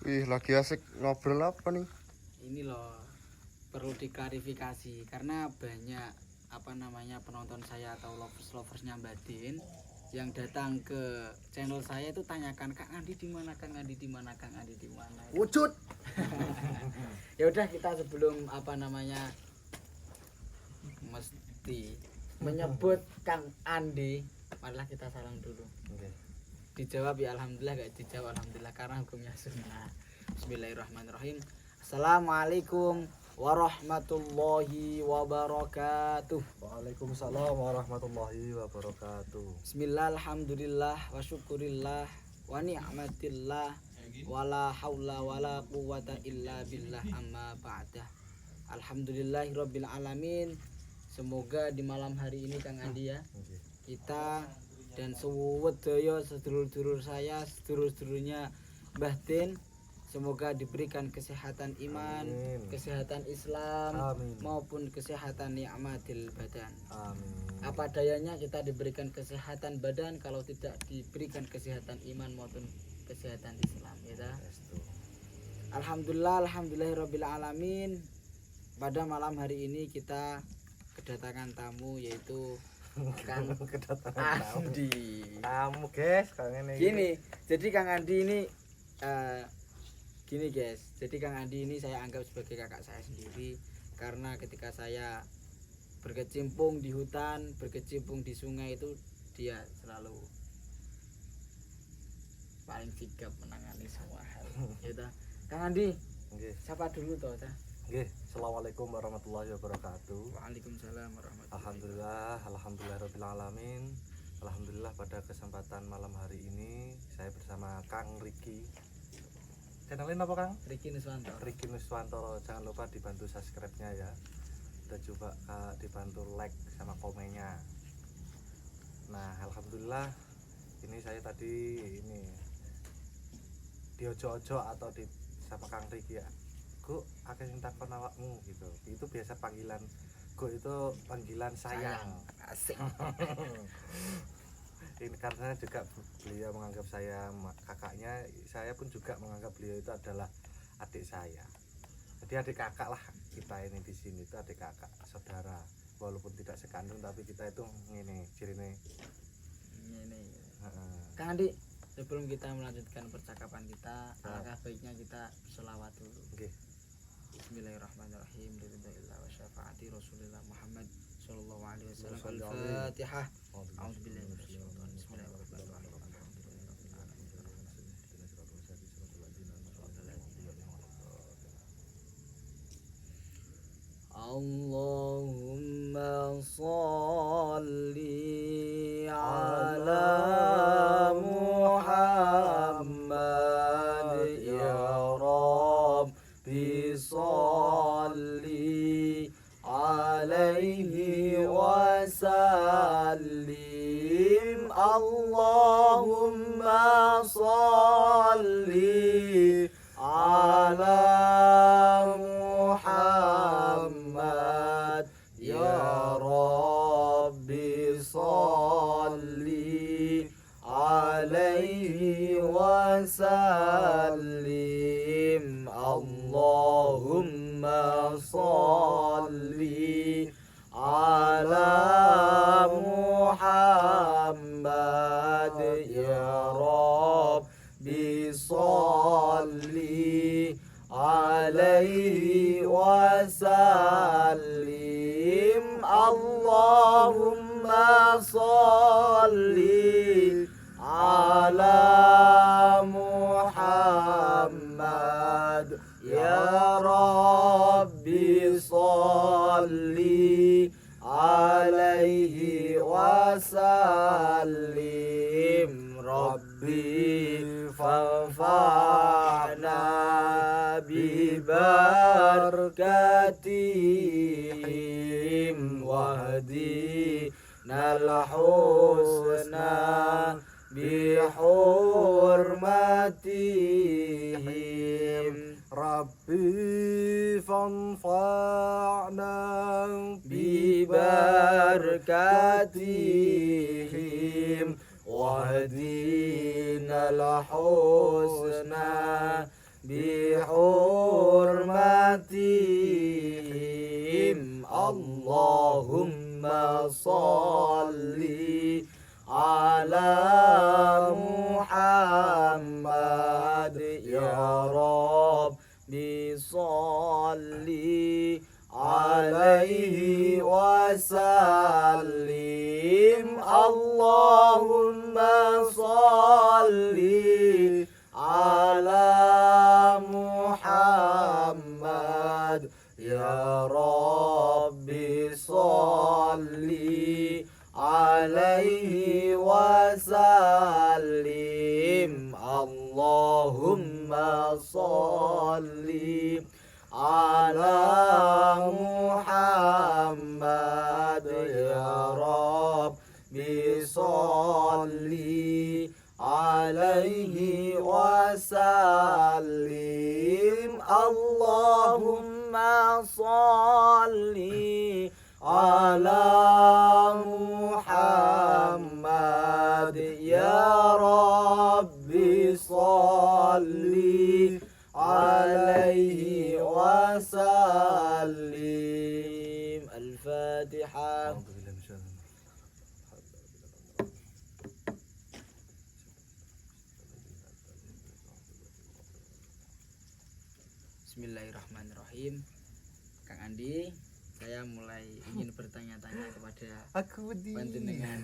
Wih, lagi asik ngobrol apa nih? Ini loh perlu diklarifikasi karena banyak penonton saya atau loversnya Mbak Din yang datang ke channel saya itu tanyakan Kak Andi di mana, Kang Andi di mana, Kang Andi di mana. Wujud. Ya udah, kita sebelum mesti menyebut Kang Andi, marilah kita salam dulu. Oke. Dijawab ya alhamdulillah, gak dijawab alhamdulillah karena hukumnya sunnah. Bismillahirrahmanirrahim. Assalamualaikum warahmatullahi wabarakatuh. Waalaikumsalam warahmatullahi wabarakatuh. Bismillah, alhamdulillah, wa syukurillah, wa ni'matillah, wala haula wala quwata illa billah, amma ba'dah. Alhamdulillahi rabbil alamin. Semoga di malam hari ini Kang Andi ya, kita dan sewedaya sedulur-sedulur saya, sedulur-sedulurnya Mbah Din, semoga diberikan kesehatan iman, Amin. kesehatan Islam, Amin. maupun kesehatan ni'matil badan. Amin. Apa dayanya kita diberikan kesehatan badan kalau tidak diberikan kesehatan iman maupun kesehatan Islam, ya. Alhamdulillah, alhamdulillahirabbil alamin. Pada malam hari ini kita kedatangan tamu yaitu Kang Andi. Tamu guys, kangen Gini, jadi Kang Andi ini gini guys. Jadi Kang Andi ini saya anggap sebagai kakak saya sendiri karena ketika saya berkecimpung di hutan, berkecimpung di sungai itu dia selalu paling sigap menangani semua hal. Gitu. Kang Andi, Nggih. siapa dulu toh, Tah? Nggih, assalamualaikum warahmatullahi wabarakatuh. Waalaikumsalam warahmatullahi wabarakatuh. Alhamdulillahirabbil alamin. Alhamdulillah pada kesempatan malam hari ini saya bersama Kang Riki. Channelin apa Kang? Riki Nuswanto. Riki Nuswantoro. Jangan lupa dibantu subscribe-nya ya. Dan juga dibantu like sama komennya. Nah, alhamdulillah ini saya tadi ini diojo-ojo atau di sama Kang Riki ya. Gu, akeh sing takon awakmu gitu. Itu biasa panggilan Gu itu panggilan sayang. Asik. Ini karena juga beliau menganggap saya kakaknya, saya pun juga menganggap beliau itu adalah adik saya. Jadi adik kakak lah kita ini di sini itu adik kakak, saudara. Walaupun tidak sekandung tapi kita itu ngene cirine. Ini. Heeh. Kang Andi, sebelum kita melanjutkan percakapan kita, alangkah baiknya kita selawat dulu. Nggih. Bismillahirrahmanirrahim. Lillahi wa syafaati Rasulillah Muhammad sallallahu alaihi wasallam. Wasallam. Al-Fatihah. A'udzubillahi minasyaitonir Bismillahirrahmanirrahim. Allahumma sholli ala Muhammad ya Rabbi sholli alaihi wasallim. Allahumma sholli ala Muhammad ya Rabbi sholli alaihi wasallim. Allahumma sholli ala Muhammad ya Rabbi sholli alaihi wasallim. Allahumma sholli ala Muhammad ya Rabbi sholli alaihi wasallim. Rabbi fanfa'na bi barakatihim wahdinal husna bi hurmatihim. Rabbi fanfa'na bi barakatihim wahdinal husna bihurmatihim Allahumma sholli ala Muhammad ya Rabbi sholli alaihi wasallim Allahumma sholli ala Muhammad ya Rabbi sholli alaihi wasallim Allahumma sholli ala Muhammad ya Rabbi sholli alaihi wasallim Allahumma sholli ala Muhammad ya Rabbi sholli alaihi wasallim. Al-Fatihah. Bismillahirrahmanirrahim. Kang Andi, saya mulai ingin bertanya-tanya kepada panjenengan.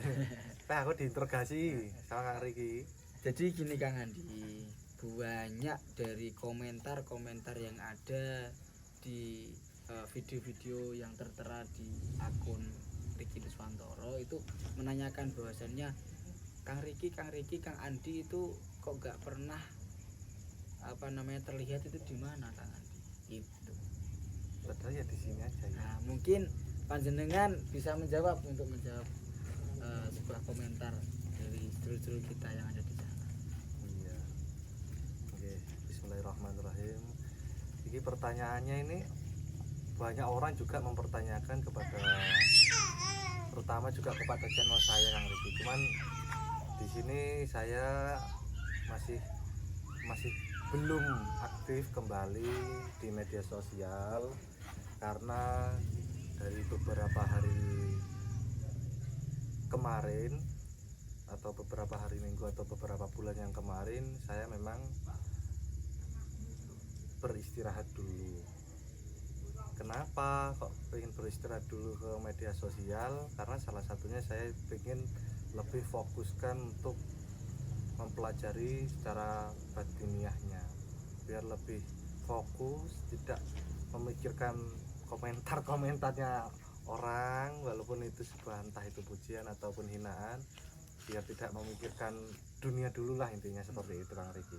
Aku diinterogasi sama Kang Riki. Jadi gini Kang Andi, banyak dari komentar-komentar yang ada di video-video yang tertera di akun Riki Nuswantoro itu menanyakan bahwasannya Kang Riki, Kang Andi itu kok gak pernah terlihat itu di mana Kang Andi? Itu. Padahal ya di sini aja ya. Nah, mungkin panjenengan bisa menjawab sebuah komentar dari sedulur-sedulur kita yang ada di sana. Iya. Oke, bismillahirrahmanirrahim. Ini pertanyaannya ini banyak orang juga mempertanyakan terutama juga kepada channel saya Kang Riki. Cuman di sini saya masih belum aktif kembali di media sosial karena dari beberapa hari kemarin atau beberapa hari minggu atau beberapa bulan yang kemarin saya memang beristirahat dulu. Kenapa kok pengen beristirahat dulu ke media sosial? Karena salah satunya saya pengen lebih fokuskan untuk mempelajari secara batiniahnya biar lebih fokus, tidak memikirkan komentarnya orang walaupun itu sebuah entah itu pujian ataupun hinaan, biar tidak memikirkan dunia dulu lah, intinya seperti itu Kang Riki.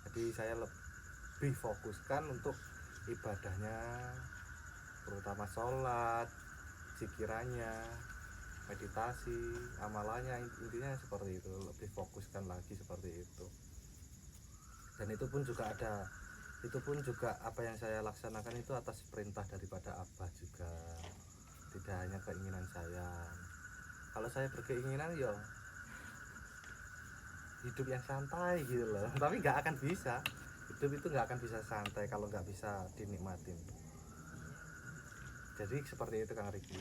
Jadi saya lebih fokuskan untuk ibadahnya, terutama sholat, zikirannya, meditasi, amalannya, intinya seperti itu, lebih fokuskan lagi seperti itu. Dan itu pun juga apa yang saya laksanakan itu atas perintah daripada Abah juga, tidak hanya keinginan saya. Kalau saya berkeinginan ya hidup yang santai gitu loh, tapi nggak akan bisa, hidup itu nggak akan bisa santai kalau nggak bisa dinikmatin. Jadi seperti itu Kang Riki.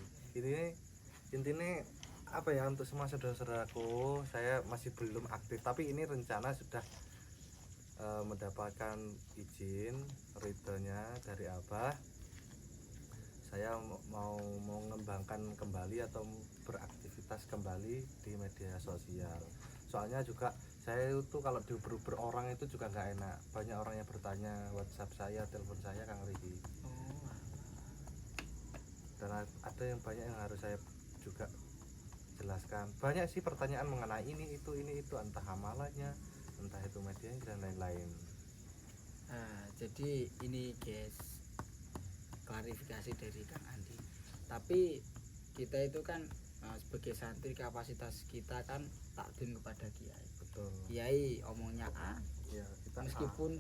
Intinya apa ya, untuk semua saudara-saudaraku, saya masih belum aktif, tapi ini rencana sudah mendapatkan izin ridhonya dari Abah. Saya mau mengembangkan kembali atau beraktivitas kembali di media sosial. Soalnya juga saya itu kalau diuber-uber orang itu juga nggak enak, banyak orang yang bertanya WhatsApp saya, telepon saya Kang Riki. Dan ada yang banyak yang harus saya juga jelaskan. Banyak sih pertanyaan mengenai ini itu entah amalannya, entah itu medianya dan lain-lain. Nah, jadi ini guys, klarifikasi dari Kang Andi. Tapi kita itu kan sebagai santri, kapasitas kita kan takdim kepada kiai. Betul. Kiai omongnya A, Ya, kita meskipun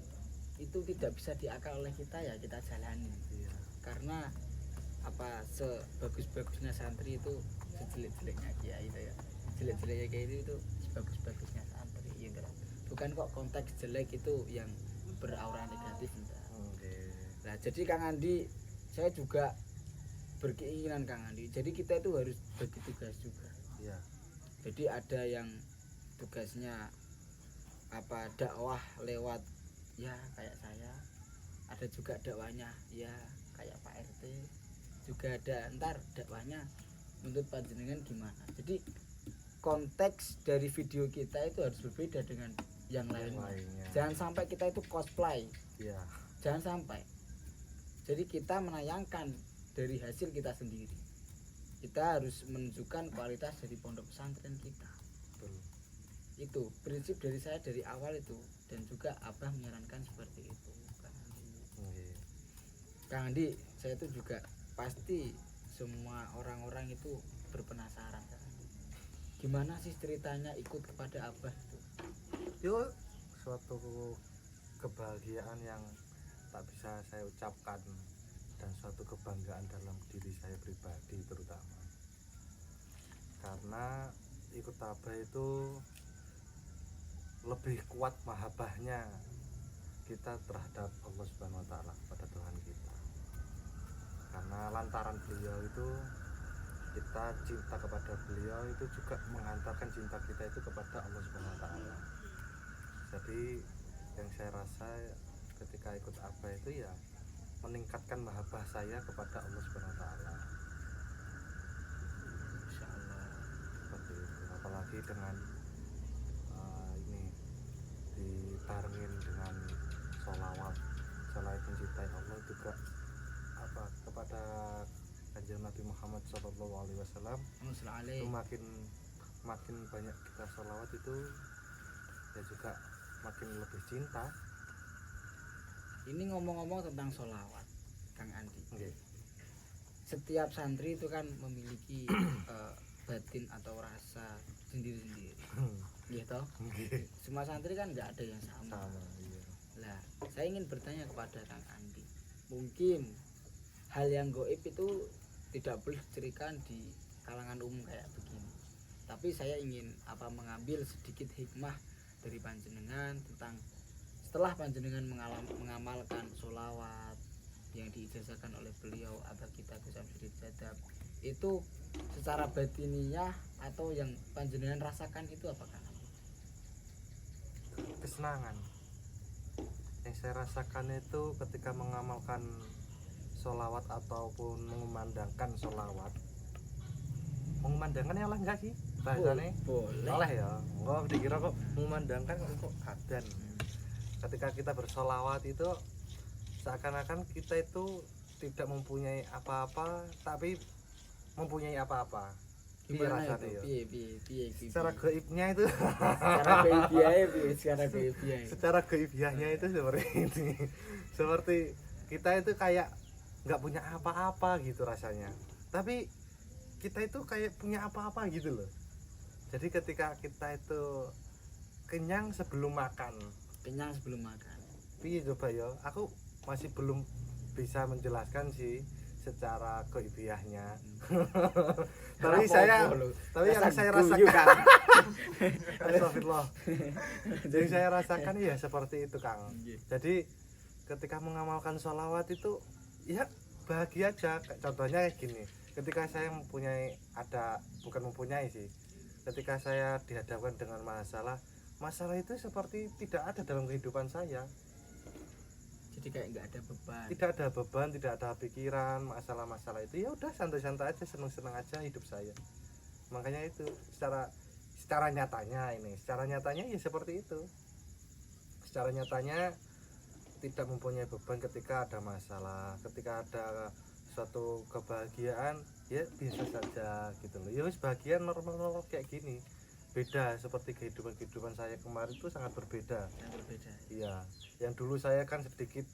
itu tidak bisa diakal oleh kita, ya kita jalani. Iya. Karena apa, sebagus-bagusnya santri itu sejelek-jeleknya kiai itu ya. Jelek-jeleknya kiai itu sebagus-bagusnya santri gitu. Bukan kok konteks jelek itu yang beraura negatif enggak. Nggih. Nah jadi Kang Andi, saya juga berkeinginan Kang Andi, jadi kita itu harus bagi tugas juga. Iya. Jadi ada yang tugasnya apa dakwah lewat ya kayak saya, ada juga dakwahnya ya kayak Pak RT, juga ada ntar dakwahnya menurut panjenengan gimana. Jadi konteks dari video kita itu harus berbeda dengan yang lainnya. Jangan sampai kita itu cosplay. Iya. Jangan sampai. Jadi kita menayangkan dari hasil kita sendiri. Kita harus menunjukkan kualitas dari pondok pesantren kita. Betul. Itu prinsip dari saya dari awal itu, dan juga Abah menyarankan seperti itu Kang Andi. Nggih. Kang Andi, saya itu juga pasti semua orang-orang itu berpenasaran Kang Andi. Gimana sih ceritanya ikut kepada Abah itu? Itu suatu kebahagiaan yang tak bisa saya ucapkan, dan suatu kebanggaan dalam diri saya pribadi terutama. Karena ikut Abah itu lebih kuat mahabbahnya kita terhadap Allah Subhanahu wa taala, pada Tuhan kita. Karena lantaran beliau itu kita cinta kepada beliau, itu juga mengantarkan cinta kita itu kepada Allah Subhanahu wa taala. Jadi yang saya rasa ketika ikut Abah itu ya meningkatkan mahabbah saya kepada Allah Subhanahu wa taala. Insyaallah. Seperti itu. Apalagi dengan ini dibarengin dengan sholawat mencintai Allah juga apa kepada kanjeng Nabi Muhammad SAW, itu makin banyak kita sholawat itu ya juga makin lebih cinta. Ini ngomong-ngomong tentang sholawat Kang Andi. Okay. Setiap santri itu kan memiliki batin atau rasa sendiri-sendiri. Gitu. Okay. Semua santri kan nggak ada yang sama. Iya. Nah, saya ingin bertanya kepada Kang Andi. Mungkin hal yang goib itu tidak boleh dicerikan di kalangan umum kayak begini. Tapi saya ingin mengambil sedikit hikmah dari panjenengan tentang setelah panjenengan mengamalkan sholawat yang diijazahkan oleh beliau Abah kita Gus Samsudin Jadab, itu secara batiniah atau yang panjenengan rasakan itu apa Kang? Kesenangan yang saya rasakan itu ketika mengamalkan sholawat ataupun mengumandangkan sholawat. Mengumandangkan ya lah enggak sih bahasanya? Boleh. Oleh ya, enggak dikira kok mengumandangkan kok kadan. Ketika kita bersholawat itu seakan-akan kita itu tidak mempunyai apa-apa tapi mempunyai apa-apa. Gimana rasanya itu? ya? Piye. Secara gaibnya itu secara gaibiahnya itu seperti ini. Seperti kita itu kayak nggak punya apa-apa gitu rasanya. Tapi kita itu kayak punya apa-apa gitu loh. Jadi ketika kita itu kenyang sebelum makan. Piye coba ya? Aku masih belum bisa menjelaskan sih secara gaibiahnya. Tapi yang saya rasakan astagfirullah. Jadi saya rasakan ya seperti itu Kang. Jadi ketika mengamalkan sholawat itu ya bahagia aja. Contohnya kayak gini, ketika saya ketika saya dihadapkan dengan masalah itu seperti tidak ada dalam kehidupan saya. Jadi kayak nggak ada beban. Tidak ada beban, tidak ada pikiran masalah-masalah itu, ya udah santai-santai aja, seneng-seneng aja hidup saya. Makanya itu secara nyatanya ya seperti itu. Secara nyatanya tidak mempunyai beban ketika ada masalah, ketika ada suatu kebahagiaan ya biasa saja gitu loh. Ya wis bahagia normal kayak gini. Beda seperti kehidupan saya kemarin itu sangat berbeda. Iya, yang dulu saya kan sedikit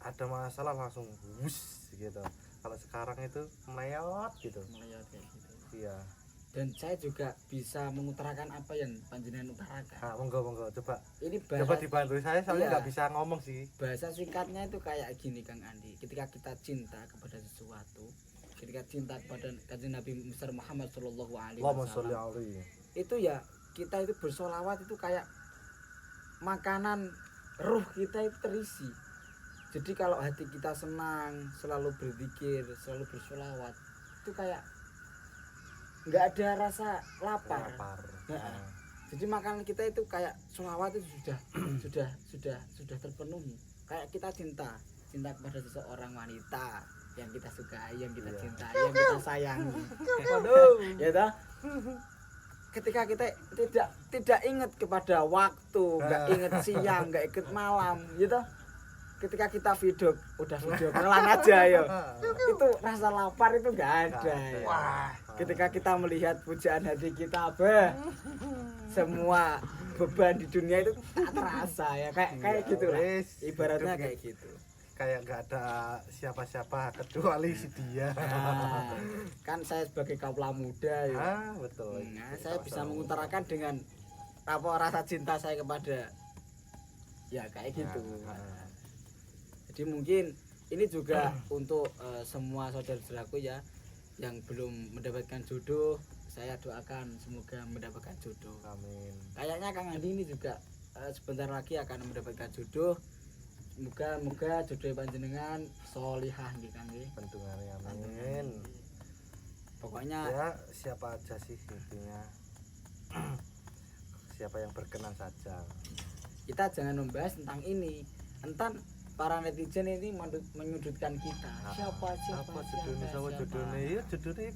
ada masalah langsung wus gitu. Kalau sekarang itu melayot gitu. Kayak gitu. Iya. Dan saya juga bisa mengutarakan apa yang panjenengan utarakan. Nah, monggo coba. Ini coba dibantu saya soalnya nggak bisa ngomong sih. Bahasa singkatnya itu kayak gini Kang Andi. Ketika kita cinta kepada sesuatu, ketika cinta kepada kanjeng Nabi besar Muhammad sallallahu alaihi wasallam, itu ya kita itu bersholawat itu kayak makanan ruh kita itu terisi. Jadi kalau hati kita senang, selalu berzikir, selalu bersolawat, itu kayak nggak ada rasa lapar. Nah, jadi makanan kita itu kayak solawat itu sudah terpenuhi. Kayak kita cinta kepada seseorang wanita yang kita sukai, yang kita cintai, yang kita sayangi. Waduh, ya toh? Ketika kita tidak ingat kepada waktu, nggak ingat siang, nggak ingat malam, gitu. Ketika kita video kenalan aja ya, itu rasa lapar itu nggak ada. Ya. Wah, ketika kita melihat pujaan hati kita, semua beban di dunia itu tak terasa ya, kayak gitu lah. Ibaratnya kayak gitu. Kayak nggak ada siapa-siapa kecuali si dia. Nah, kan saya sebagai kaula muda ya. Betul. Nah, saya bisa mengutarakan dengan apa rasa cinta saya kepada ya kayak gitu. Jadi mungkin ini juga untuk semua saudara-saudaraku ya yang belum mendapatkan jodoh, saya doakan semoga mendapatkan jodoh. Amin. Kayaknya Kang Andi ini juga sebentar lagi akan mendapatkan jodoh. Moga jodoh panjenengan solihah nggih Kang nggih. Pentungane amin. Pokoknya ya siapa aja sih intinya. Siapa yang berkenan saja. Kita jangan membahas tentang ini. Entar para netizen ini menyudutkan kita. Siapa jodohnya ya jodohnya.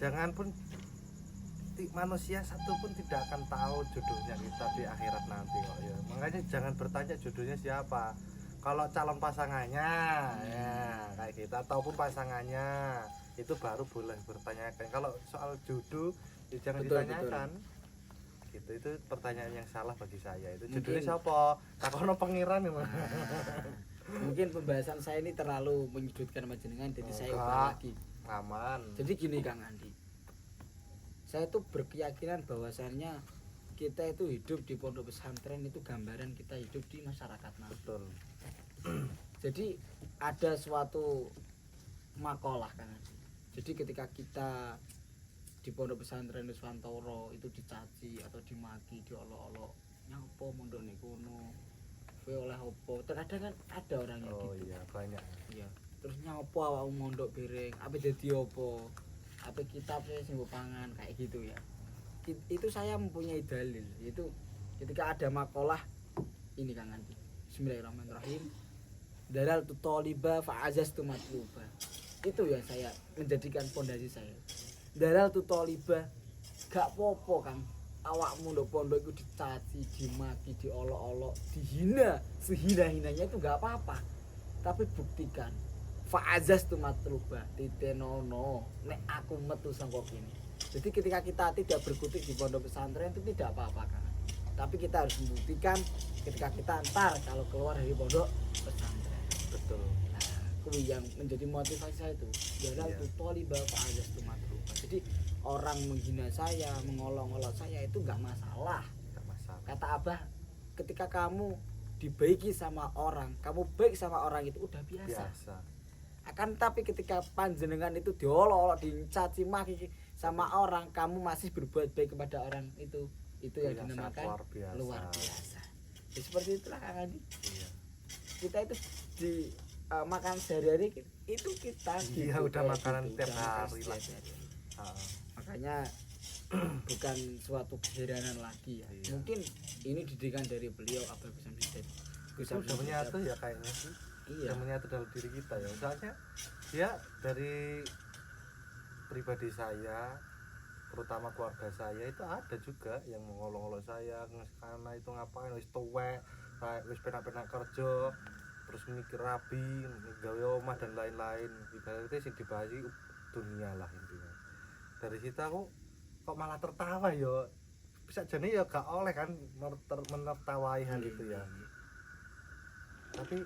Jangan pun manusia satu pun tidak akan tahu jodohnya kita di akhirat nanti kok ya. Makanya jangan bertanya jodohnya siapa. Kalau calon pasangannya ya kayak kita ataupun pasangannya itu baru boleh bertanyakan. Kalau soal jodoh ya jangan ditanyakan. Gitu itu pertanyaan yang salah bagi saya. Itu jodohnya siapa? Takono pangeran ya. Mungkin pembahasan saya ini terlalu menyudutkan panjenengan jadi saya ubah lagi. Aman. Jadi gini Kang Andi. Saya tuh berkeyakinan bahwasannya kita itu hidup di pondok pesantren itu gambaran kita hidup di masyarakat nanti. Betul. Jadi ada suatu makalah Kang Andi. Jadi ketika kita di pondok pesantren Nuswantoro itu dicaci atau dimaki, diolok-olok, nyapa mondok niku kono. Kowe oleh opo? Terkadang kan ada orang yang gitu. Iya, banyak. Iya. Terus nyapa awakmu mondok bereng, apa dadi opo? Apa kitab sing mbok pangan kayak gitu ya. Itu saya mempunyai dalil, yaitu ketika ada makalah ini Kang Andi. Bismillahirrahmanirrahim. Dalal tu taliba fa azastu matluba. Itu yang saya menjadikan pondasi saya. Dalal tu taliba gak popo Kang. Awakmu ndok pondok iku dicaci, dimaki, diolok-olok, dihina, sehina-hinanya itu gak apa-apa. Tapi buktikan fa'azaz tu matluba titenono nek aku metu sangko kene. Jadi ketika kita tidak berkutik di pondok pesantren itu tidak apa-apa kan. Tapi kita harus membuktikan ketika kita antar kalau keluar dari pondok pesantren. Betul. Nah, itu yang menjadi motivasi saya itu. Jalal tu taliba fa'azaz tu matluba. Jadi orang menghina saya, mengolok-olok saya itu enggak masalah. Enggak masalah. Kata Abah, ketika kamu dibaiki sama orang, kamu baik sama orang itu udah biasa. Akan tapi ketika panjenengan itu diolok-olok, dicaci maki sama orang, kamu masih berbuat baik kepada orang itu yang dinamakan luar biasa. Ya, seperti itulah Kang Andi. Iya. Kita itu di makan sehari-hari itu kita iya udah makanan tiap hari lah. Makanya bukan suatu keheranan lagi ya. Iya. Mungkin ini didikan dari beliau Abah Gus Udah menyatu ya kayaknya sih. Iya. Yang menyatu dalam diri kita ya. Soalnya ya dari pribadi saya, terutama keluarga saya itu ada juga yang mengolok-olok saya, karena itu ngapain wis tuwek, wis penak-penak kerja, terus mikir rabi, gawe omah dan lain-lain. Ibaratnya sih dibahas dunia lah intinya. Dari situ aku kok malah tertawa ya. Bisa jadi ya gak oleh kan menertawai hal itu ya. Tapi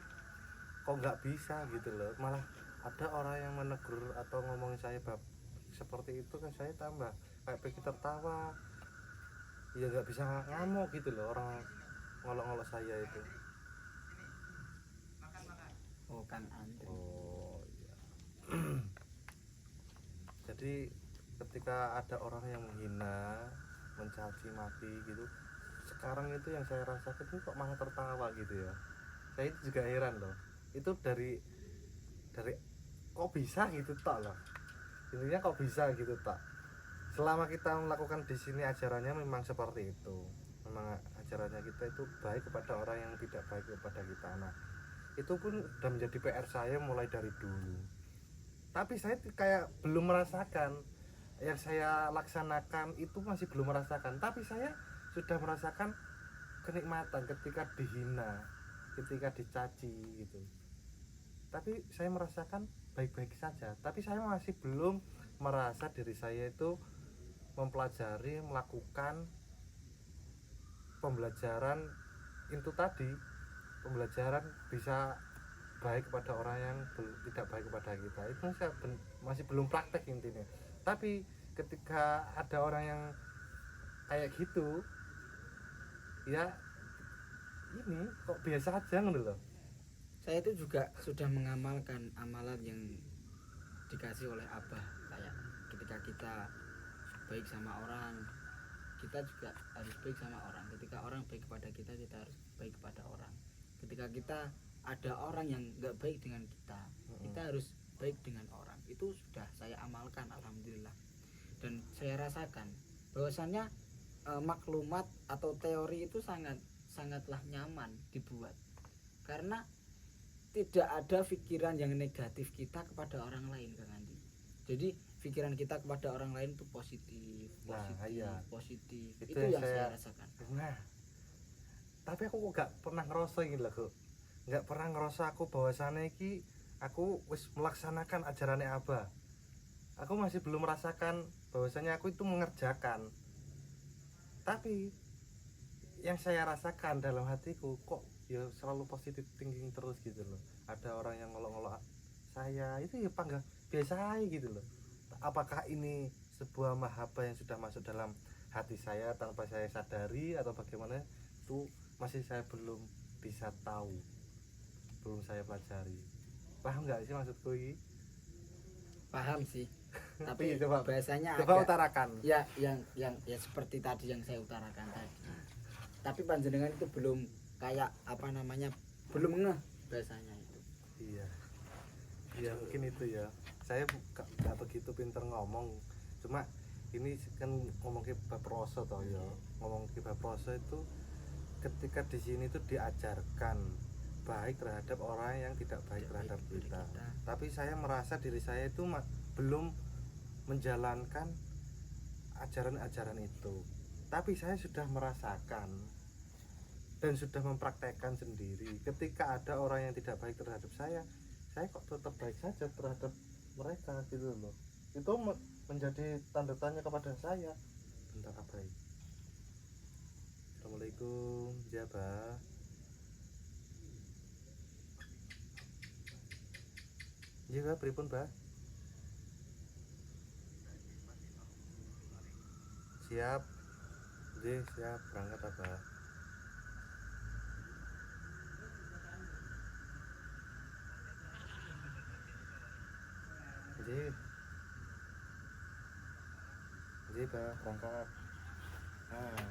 kok nggak bisa gitu loh, malah ada orang yang menegur atau ngomongin saya bab seperti itu kan saya tambah kayak pengen tertawa ya nggak bisa ngamuk gitu loh orang ngolok-ngolok saya itu. Oh Kang Andri. Oh iya. Jadi ketika ada orang yang menghina, mencaci maki gitu, sekarang itu yang saya rasakan itu kok malah tertawa gitu ya. Saya itu juga heran loh, itu dari kok bisa gitu tak loh, intinya kok bisa gitu tak. Selama kita melakukan di sini ajarannya memang seperti itu, memang ajarannya kita itu baik kepada orang yang tidak baik kepada kita. Nah itu pun sudah menjadi PR saya mulai dari dulu, tapi saya kayak belum merasakan yang saya laksanakan itu, masih belum merasakan. Tapi saya sudah merasakan kenikmatan ketika dihina, ketika dicaci gitu. Tapi saya merasakan baik-baik saja, tapi saya masih belum merasa diri saya itu mempelajari, melakukan pembelajaran itu tadi, pembelajaran bisa baik kepada orang yang tidak baik kepada kita. Itu saya masih belum praktek intinya. Tapi ketika ada orang yang kayak gitu ya, ini kok biasa aja gitu loh. Saya itu juga sudah mengamalkan amalan yang dikasih oleh Abah. Kayak ketika kita baik sama orang, kita juga harus baik sama orang. Ketika orang baik kepada kita, kita harus baik kepada orang. Ketika kita ada orang yang nggak baik dengan kita, kita harus baik dengan orang. Itu sudah saya amalkan, alhamdulillah. Dan saya rasakan bahwasannya maklumat atau teori itu sangatlah nyaman dibuat, karena tidak ada pikiran yang negatif kita kepada orang lain, Kang Andi. Jadi pikiran kita kepada orang lain itu positif, positif. Itu yang saya rasakan. Nah, tapi aku kok gak pernah ngerasa gitu loh, gak pernah ngerasa aku bahwasannya iki aku wis melaksanakan ajarannya Abah. Aku masih belum merasakan bahwasanya aku itu mengerjakan. Tapi yang saya rasakan dalam hatiku kok ya selalu positif thinking terus gitu loh. Ada orang yang ngolok-ngolok saya itu ya panggah biasa aja gitu loh. Apakah ini sebuah mahabbah yang sudah masuk dalam hati saya tanpa saya sadari atau bagaimana, itu masih saya belum bisa tahu, belum saya pelajari. Paham nggak sih maksudku ini? Paham sih. Tapi coba, bahasanya coba agak, utarakan. Ya yang seperti tadi yang saya utarakan tadi. Tapi panjenengan itu belum kayak apa namanya, belum ngeh bahasanya itu. Iya mungkin itu ya, saya nggak begitu pinter ngomong, cuma ini kan ngomong ke bab rasa toh ya, ngomong ke bab rasa itu ketika di sini itu diajarkan baik terhadap orang yang tidak baik terhadap kita. Tapi saya merasa diri saya itu belum menjalankan ajaran-ajaran itu. Tapi saya sudah merasakan dan sudah mempraktekkan sendiri. Ketika ada orang yang tidak baik terhadap saya kok tetap baik saja terhadap mereka gitu loh. Itu menjadi tanda tanya kepada saya. Bentar apa ini? Assalamualaikum, ya Bah. Iya Bah, pripun Bah? Siap. Siap berangkat apa? Jadi berangkat. Nah,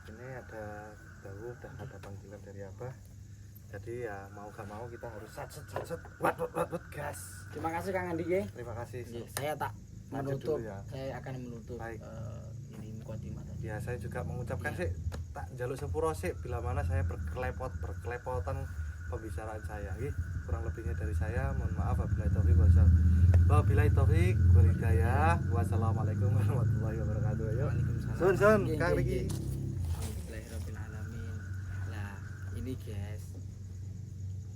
ini ada Dawu, udah ada panggilan dari Abah. Jadi ya mau gak mau kita harus sat wat gas. Terima kasih Kang Andi ya. Terima kasih. Saya tak menutup ya. Saya akan menutup ini mukadimah tadi. Ya saya juga mengucapkan sih tak jaluk sepuro sih bila mana saya berkelepotan pembicaraan saya. Kurang lebihnya dari saya, mohon maaf. Wabillahi taufik wal hidayah. Wassalamualaikum warahmatullahi wabarakatuh. Waalaikumsalam. Sun Kang Riki. Alhamdulillahirabbil alamin. Nah, ini guys,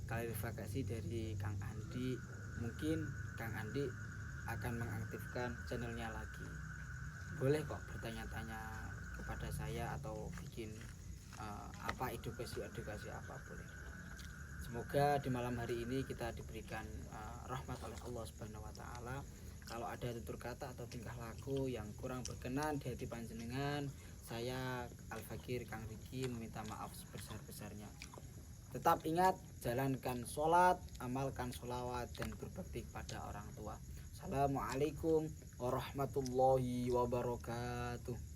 klarifikasi dari Kang Andi. Mungkin Kang Andi akan mengaktifkan channelnya lagi. Boleh kok bertanya-tanya kepada saya atau bikin edukasi apa boleh. Semoga di malam hari ini kita diberikan rahmat oleh Allah Subhanahu wa taala. Kalau ada tutur kata atau tingkah laku yang kurang berkenan di hati panjenengan, saya Al-Fakir Kang Riki meminta maaf sebesar-besarnya. Tetap ingat, jalankan sholat, amalkan sholawat, dan berbakti pada orang tua. Assalamualaikum warahmatullahi wabarakatuh.